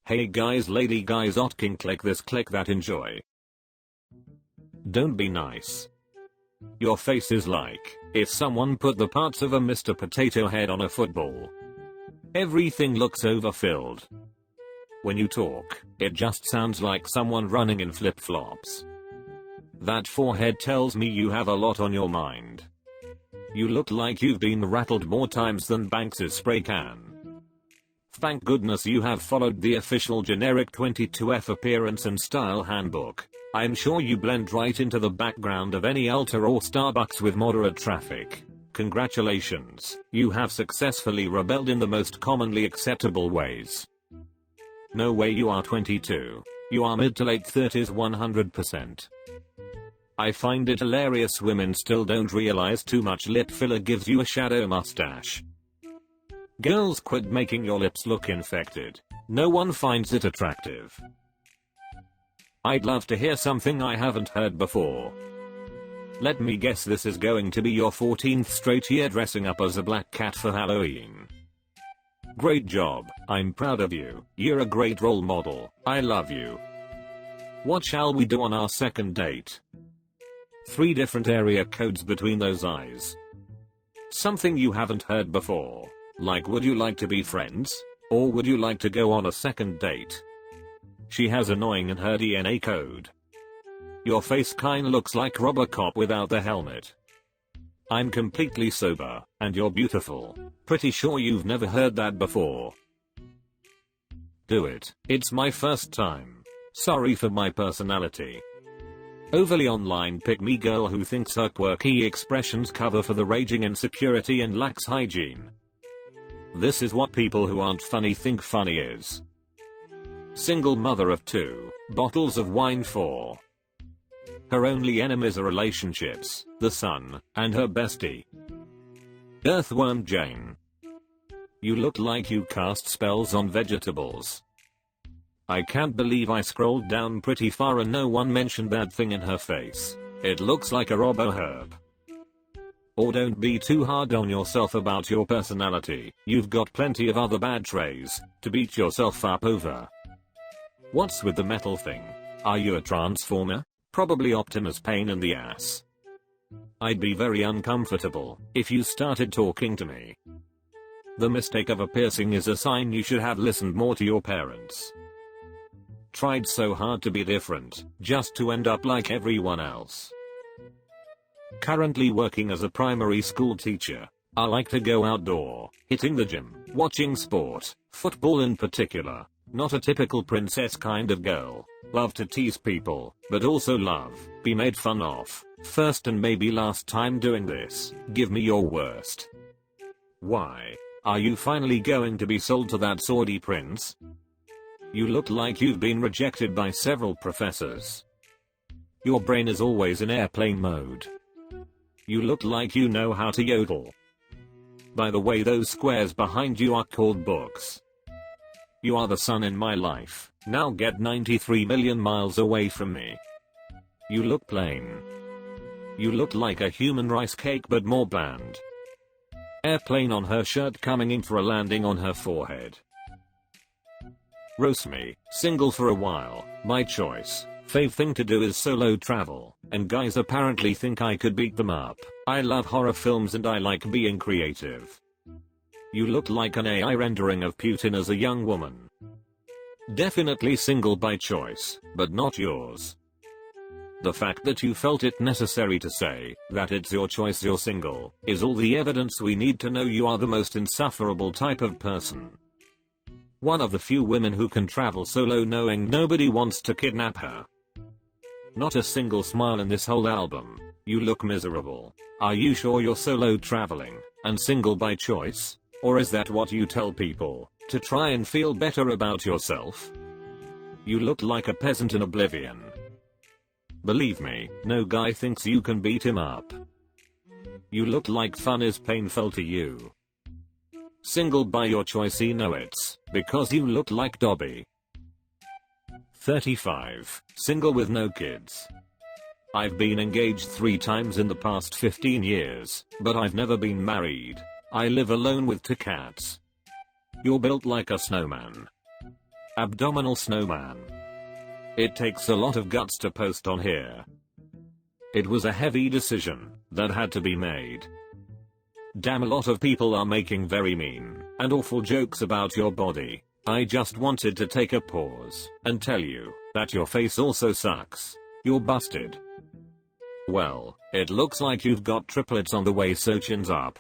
Hey guys, lady guys, Otkin, click this, click that, enjoy. Don't be nice. Your face is like if someone put the parts of a Mr. Potato Head on a football. Everything looks overfilled. When you talk, it just sounds like someone running in flip-flops. That forehead tells me you have a lot on your mind. You look like you've been rattled more times than Banks's spray can. Thank goodness you have followed the official generic 22F appearance and style handbook. I'm sure you blend right into the background of any Ulta or Starbucks with moderate traffic. Congratulations, you have successfully rebelled in the most commonly acceptable ways. No way you are 22. You are mid to late 30s 100%. I find it hilarious women still don't realize too much lip filler gives you a shadow mustache. Girls, quit making your lips look infected. No one finds it attractive. I'd love to hear something I haven't heard before. Let me guess, this is going to be your 14th straight year dressing up as a black cat for Halloween. Great job, I'm proud of you, you're a great role model, I love you. What shall we do on our second date? 3 different area codes between those eyes. Something you haven't heard before. Like, would you like to be friends? Or would you like to go on a second date? She has annoying in her DNA code. Your face kinda looks like Robocop without the helmet. I'm completely sober, and you're beautiful. Pretty sure you've never heard that before. Do it. It's my first time. Sorry for my personality. Overly online pick-me girl who thinks her quirky expressions cover for the raging insecurity and lacks hygiene. This is what people who aren't funny think funny is. Single mother of 2, bottles of wine for. Her only enemies are relationships, the sun, and her bestie. Earthworm Jane. You look like you cast spells on vegetables. I can't believe I scrolled down pretty far and no one mentioned that thing in her face. It looks like a robo-herb. Or don't be too hard on yourself about your personality, you've got plenty of other bad traits to beat yourself up over. What's with the metal thing? Are you a transformer? Probably Optimus pain in the ass. I'd be very uncomfortable if you started talking to me. The mistake of a piercing is a sign you should have listened more to your parents. Tried so hard to be different, just to end up like everyone else. Currently working as a primary school teacher. I like to go outdoor, hitting the gym, watching sport, football in particular. Not a typical princess kind of girl. Love to tease people, but also love, be made fun of. First and maybe last time doing this, give me your worst. Why? Are you finally going to be sold to that Saudi prince? You look like you've been rejected by several professors. Your brain is always in airplane mode. You look like you know how to yodel. By the way, those squares behind you are called books. You are the sun in my life, now get 93 million miles away from me. You look plain. You look like a human rice cake but more bland. Airplane on her shirt coming in for a landing on her forehead. RoastMe, single for a while, my choice. Fave thing to do is solo travel, and guys apparently think I could beat them up. I love horror films and I like being creative. You look like an AI rendering of Putin as a young woman. Definitely single by choice, but not yours. The fact that you felt it necessary to say that it's your choice you're single is all the evidence we need to know you are the most insufferable type of person. One of the few women who can travel solo knowing nobody wants to kidnap her. Not a single smile in this whole album. You look miserable. Are you sure you're solo traveling and single by choice? Or is that what you tell people to try and feel better about yourself? You look like a peasant in oblivion. Believe me, no guy thinks you can beat him up. You look like fun is painful to you. Single by your choice, know it's because you look like Dobby. 35. Single with no kids. I've been engaged 3 times in the past 15 years, but I've never been married. I live alone with 2 cats. You're built like a snowman. Abdominal snowman. It takes a lot of guts to post on here. It was a heavy decision that had to be made. Damn, a lot of people are making very mean and awful jokes about your body. I just wanted to take a pause and tell you that your face also sucks. You're busted. Well, it looks like you've got triplets on the way, so chins up.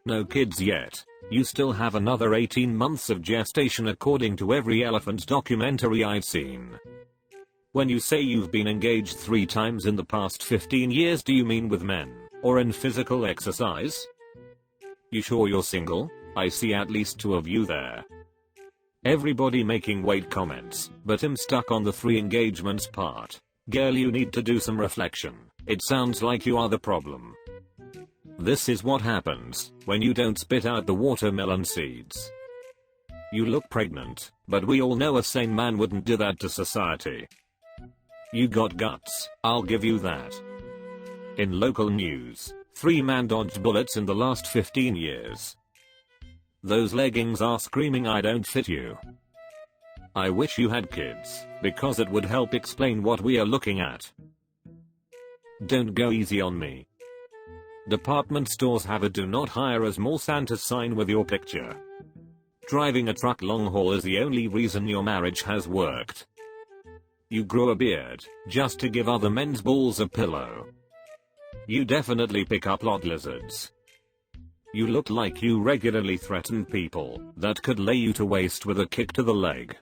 No kids yet. You still have another 18 months of gestation according to every elephant documentary I've seen. When you say you've been engaged 3 times in the past 15 years, do you mean with men or in physical exercise? You sure you're single? I see at least 2 of you there. Everybody making weight comments, but I'm stuck on the 3 engagements part. Girl, you need to do some reflection. It sounds like you are the problem. This is what happens when you don't spit out the watermelon seeds. You look pregnant, but we all know a sane man wouldn't do that to society. You got guts, I'll give you that. In local news, 3 men dodged bullets in the last 15 years. Those leggings are screaming I don't fit you. I wish you had kids, because it would help explain what we are looking at. Don't go easy on me. Department stores have a do not hire a small Santa sign with your picture. Driving a truck long haul is the only reason your marriage has worked. You grow a beard just to give other men's balls a pillow. You definitely pick up lot lizards. You look like you regularly threaten people that could lay you to waste with a kick to the leg.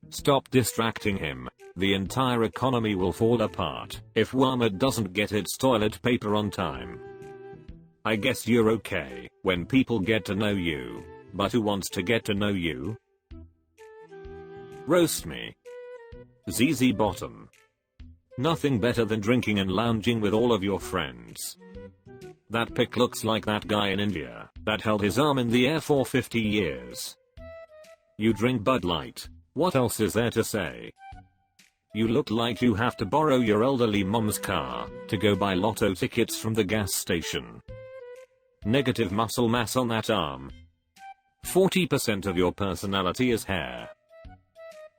Stop distracting him. The entire economy will fall apart if Walmart doesn't get its toilet paper on time. I guess you're okay when people get to know you, but who wants to get to know you? Roast me. ZZ Bottom. Nothing better than drinking and lounging with all of your friends. That pic looks like that guy in India that held his arm in the air for 50 years. You drink Bud Light. What else is there to say? You look like you have to borrow your elderly mom's car to go buy lotto tickets from the gas station. Negative muscle mass on that arm. 40% of your personality is hair.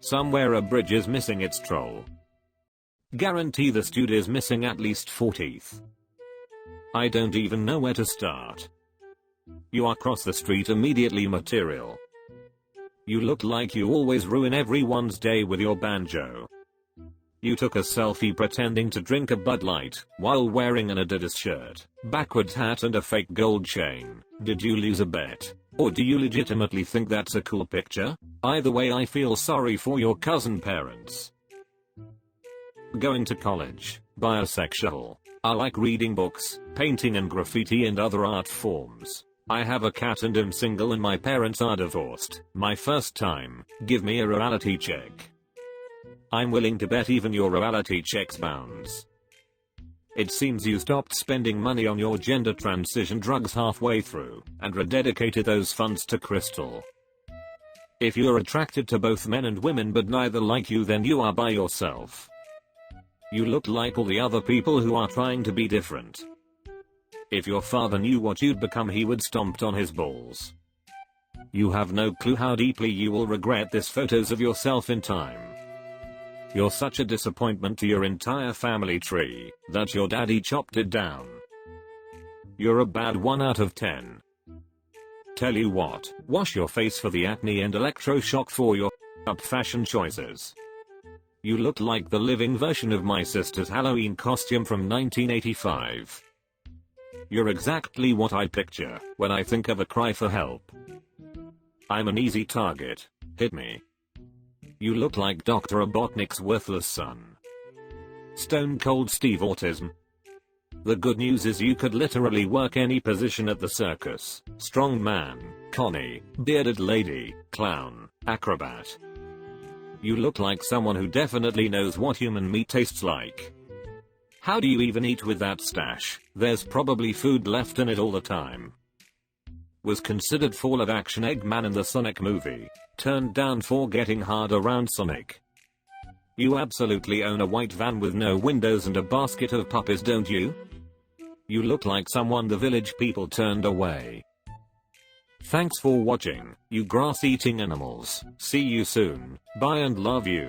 Somewhere a bridge is missing its troll. Guarantee the stud is missing at least 4 teeth. I don't even know where to start. You are cross the street immediately material. You look like you always ruin everyone's day with your banjo. You took a selfie pretending to drink a Bud Light while wearing an Adidas shirt, backwards hat and a fake gold chain. Did you lose a bet? Or do you legitimately think that's a cool picture? Either way, I feel sorry for your cousin parents. Going to college. Bisexual. I like reading books, painting and graffiti and other art forms. I have a cat and am single and my parents are divorced. My first time. Give me a reality check. I'm willing to bet even your reality checks bounds. It seems you stopped spending money on your gender transition drugs halfway through and rededicated those funds to Crystal. If you're attracted to both men and women but neither like you, then you are by yourself. You look like all the other people who are trying to be different. If your father knew what you'd become, he would stomp on his balls. You have no clue how deeply you will regret this photos of yourself in time. You're such a disappointment to your entire family tree that your daddy chopped it down. You're a bad 1 out of 10. Tell you what, wash your face for the acne and electroshock for your up fashion choices. You look like the living version of my sister's Halloween costume from 1985. You're exactly what I picture when I think of a cry for help. I'm an easy target. Hit me. You look like Dr. Robotnik's worthless son. Stone Cold Steve Autism. The good news is you could literally work any position at the circus. Strong man, Connie, bearded lady, clown, acrobat. You look like someone who definitely knows what human meat tastes like. How do you even eat with that stash? There's probably food left in it all the time. Was considered for live action Eggman in the Sonic movie. Turned down for getting hard around Sonic. You absolutely own a white van with no windows and a basket of puppies, don't you? You look like someone the village people turned away. Thanks for watching, you grass eating animals. See you soon. Bye and love you.